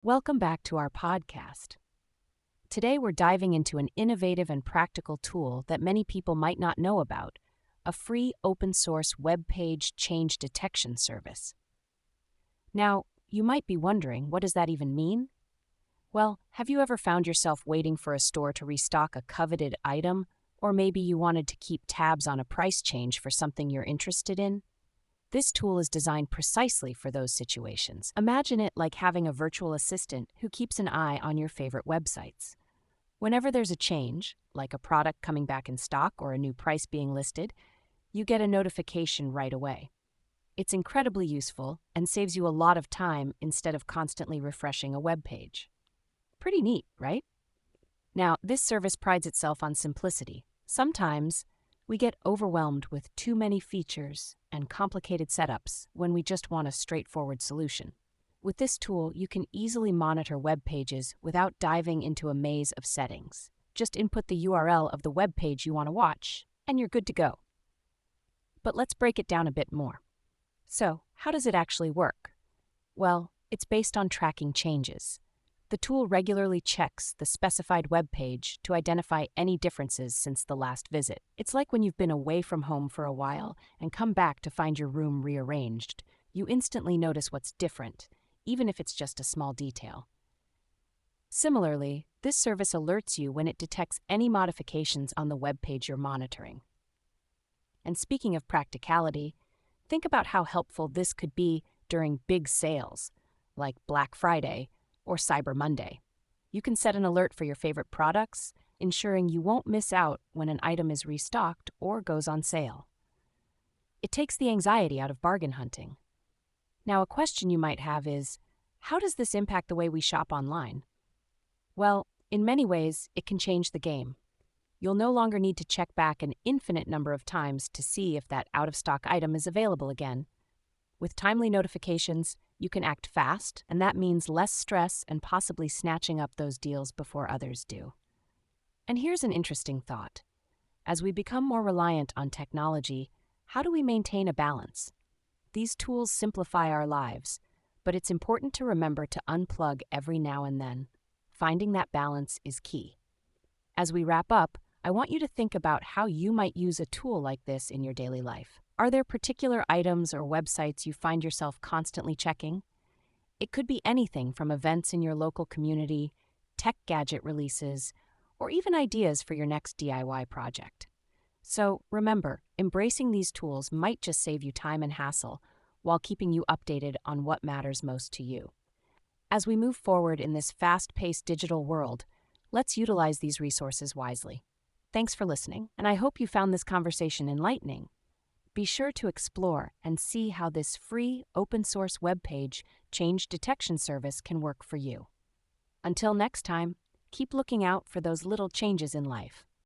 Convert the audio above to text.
Welcome back to our podcast. Today we're diving into an innovative and practical tool that many people might not know about, a free open-source web page change detection service. Now, you might be wondering, what does that even mean? Well, have you ever found yourself waiting for a store to restock a coveted item, or maybe you wanted to keep tabs on a price change for something you're interested in? This tool is designed precisely for those situations. Imagine it like having a virtual assistant who keeps an eye on your favorite websites. Whenever there's a change, like a product coming back in stock or a new price being listed, you get a notification right away. It's incredibly useful and saves you a lot of time instead of constantly refreshing a web page. Pretty neat, right? Now, this service prides itself on simplicity. Sometimes we get overwhelmed with too many features and complicated setups when we just want a straightforward solution. With this tool, you can easily monitor web pages without diving into a maze of settings. Just input the URL of the web page you want to watch, and you're good to go. But let's break it down a bit more. So, how does it actually work? Well, it's based on tracking changes. The tool regularly checks the specified web page to identify any differences since the last visit. It's like when you've been away from home for a while and come back to find your room rearranged. You instantly notice what's different, even if it's just a small detail. Similarly, this service alerts you when it detects any modifications on the web page you're monitoring. And speaking of practicality, think about how helpful this could be during big sales, like Black Friday or Cyber Monday. You can set an alert for your favorite products, ensuring you won't miss out when an item is restocked or goes on sale. It takes the anxiety out of bargain hunting. Now, a question you might have is, how does this impact the way we shop online? Well, in many ways, it can change the game. You'll no longer need to check back an infinite number of times to see if that out-of-stock item is available again. With timely notifications, you can act fast, and that means less stress and possibly snatching up those deals before others do. And here's an interesting thought. As we become more reliant on technology, how do we maintain a balance? These tools simplify our lives, but it's important to remember to unplug every now and then. Finding that balance is key. As we wrap up, I want you to think about how you might use a tool like this in your daily life. Are there particular items or websites you find yourself constantly checking? It could be anything from events in your local community, tech gadget releases, or even ideas for your next DIY project. So remember, embracing these tools might just save you time and hassle while keeping you updated on what matters most to you. As we move forward in this fast-paced digital world, let's utilize these resources wisely. Thanks for listening, and I hope you found this conversation enlightening. Be sure to explore and see how this free, open-source web page change detection service can work for you. Until next time, keep looking out for those little changes in life.